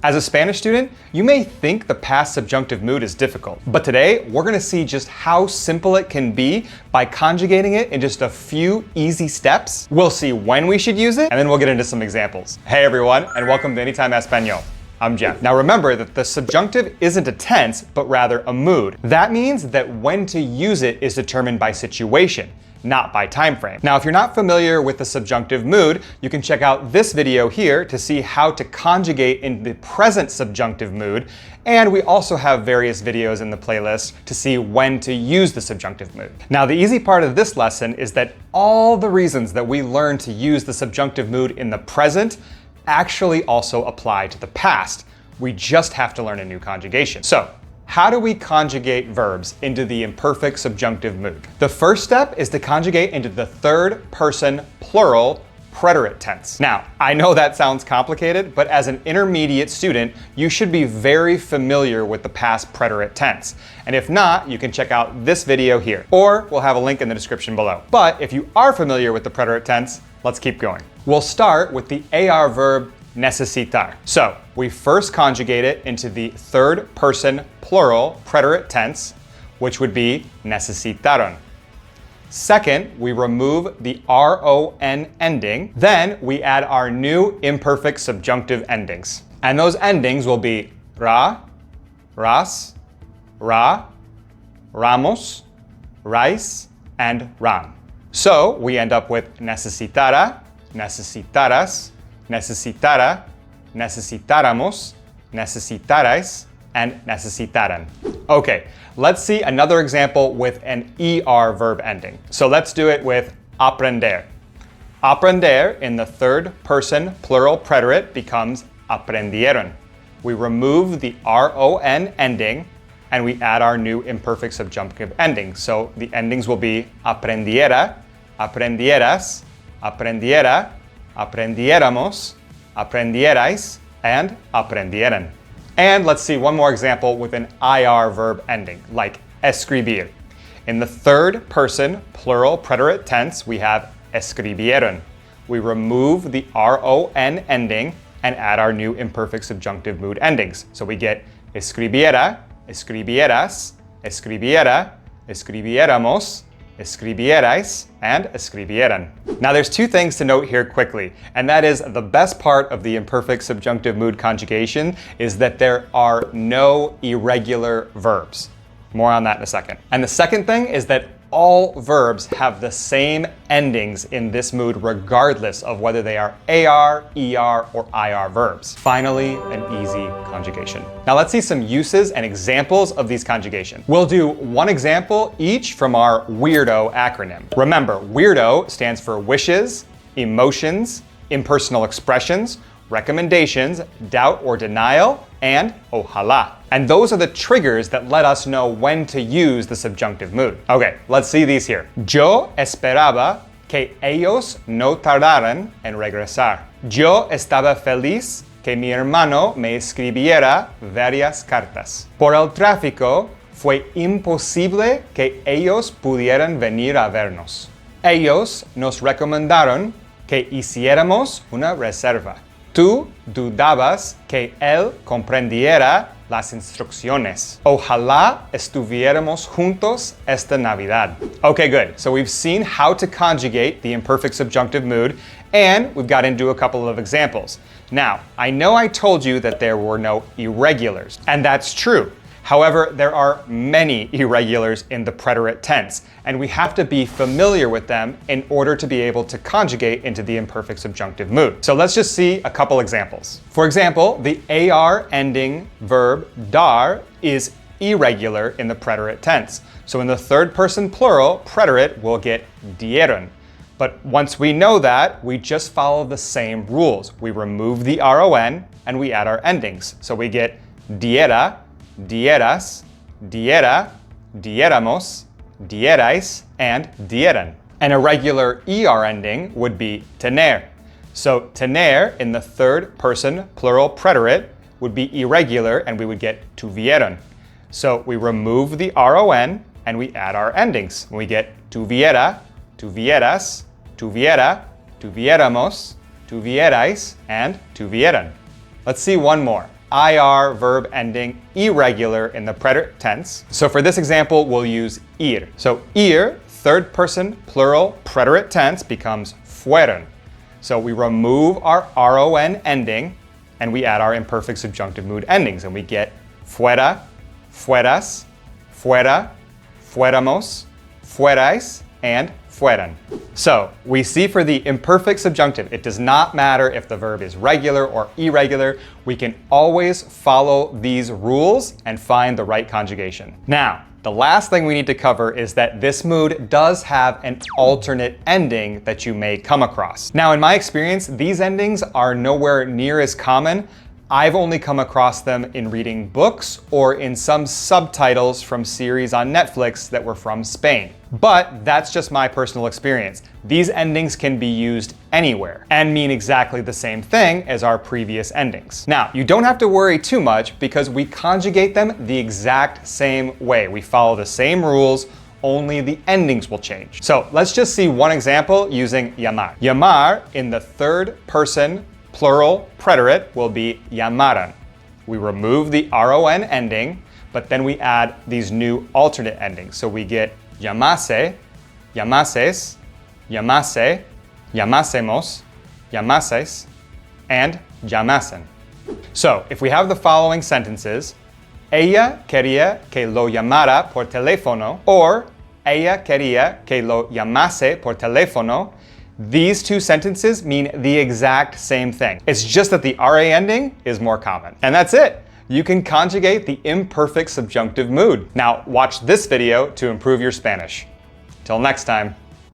As a Spanish student, you may think the past subjunctive mood is difficult, but today we're going to see just how simple it can be by conjugating it in just a few easy steps. We'll see when we should use it, and then we'll get into some examples. Hey everyone, and welcome to Anytime Español. I'm Jeff. Now remember that the subjunctive isn't a tense, but rather a mood. That means that when to use it is determined by situation, not by time frame. Now, if you're not familiar with the subjunctive mood, you can check out this video here to see how to conjugate in the present subjunctive mood. And we also have various videos in the playlist to see when to use the subjunctive mood. Now, the easy part of this lesson is that all the reasons that we learn to use the subjunctive mood in the present actually also apply to the past. We just have to learn a new conjugation. So, how do we conjugate verbs into the imperfect subjunctive mood? The first step is to conjugate into the third person plural preterite tense. Now, I know that sounds complicated, but as an intermediate student, you should be very familiar with the past preterite tense. And if not, you can check out this video here, or we'll have a link in the description below. But if you are familiar with the preterite tense, let's keep going. We'll start with the AR verb necesitar. So we first conjugate it into the third person plural preterite tense, which would be necesitaron. Second, we remove the RON ending. Then we add our new imperfect subjunctive endings. And those endings will be ra, ras, ra, ramos, rais, and ran. So we end up with necesitara, necesitaras, necesitara, necesitáramos, necesitarais, and necesitaran. Okay, let's see another example with an ER verb ending. So let's do it with aprender. Aprender in the third person plural preterite becomes aprendieron. We remove the RON ending and we add our new imperfect subjunctive ending. So the endings will be aprendiera, aprendieras, aprendiera, aprendiéramos, aprendierais, and aprendieran. And let's see one more example with an IR verb ending, like escribir. In the third person plural preterite tense, we have escribieron. We remove the RON ending and add our new imperfect subjunctive mood endings. So we get escribiera, escribieras, escribiera, escribiéramos, escribierais, and escribieran. Now there's two things to note here quickly, and that is the best part of the imperfect subjunctive mood conjugation is that there are no irregular verbs. More on that in a second. And the second thing is that all verbs have the same endings in this mood regardless of whether they are AR, ER, or IR verbs. Finally, an easy conjugation. Now let's see some uses and examples of these conjugations. We'll do one example each from our WEIRDO acronym. Remember, WEIRDO stands for wishes, emotions, impersonal expressions, recommendations, doubt or denial, and ojalá. And those are the triggers that let us know when to use the subjunctive mood. Okay, let's see these here. Yo esperaba que ellos no tardaran en regresar. Yo estaba feliz que mi hermano me escribiera varias cartas. Por el tráfico, fue imposible que ellos pudieran venir a vernos. Ellos nos recomendaron que hiciéramos una reserva. Tú dudabas que él comprendiera las instrucciones. Ojalá estuviéramos juntos esta Navidad. Okay, good. So we've seen how to conjugate the imperfect subjunctive mood, and we've got into a couple of examples. Now, I know I told you that there were no irregulars, and that's true. However, there are many irregulars in the preterite tense, and we have to be familiar with them in order to be able to conjugate into the imperfect subjunctive mood. So let's just see a couple examples. For example, the AR ending verb dar is irregular in the preterite tense. So in the third person plural, preterite will get dieron. But once we know that, we just follow the same rules. We remove the RON and we add our endings. So we get diera, dieras, diera, diéramos, dierais, and dieran. An irregular ER ending would be tener. So tener in the third person plural preterite would be irregular and we would get tuvieron. So we remove the RON and we add our endings. We get tuviera, tuvieras, tuviera, tuviéramos, tuvierais, and tuvieran. Let's see one more. IR verb ending irregular in the preterite tense. So for this example, we'll use ir. So ir, third person plural preterite tense, becomes fueron. So we remove our RON ending and we add our imperfect subjunctive mood endings and we get fuera, fueras, fuera, fuéramos, fuerais, and fueran. So we see for the imperfect subjunctive, it does not matter if the verb is regular or irregular. We can always follow these rules and find the right conjugation. Now, the last thing we need to cover is that this mood does have an alternate ending that you may come across. Now, in my experience, these endings are nowhere near as common. I've only come across them in reading books or in some subtitles from series on Netflix that were from Spain. But that's just my personal experience. These endings can be used anywhere and mean exactly the same thing as our previous endings. Now, you don't have to worry too much because we conjugate them the exact same way. We follow the same rules, only the endings will change. So let's just see one example using llamar. Llamar in the third person plural preterite will be llamaran. We remove the RON ending, but then we add these new alternate endings. So we get llamase, llamases, llamase, llamásemos, llamases, and llamasen. So if we have the following sentences, ella quería que lo llamara por teléfono, or ella quería que lo llamase por teléfono, these two sentences mean the exact same thing. It's just that the RA ending is more common. And that's it. You can conjugate the imperfect subjunctive mood. Now watch this video to improve your Spanish. Till next time.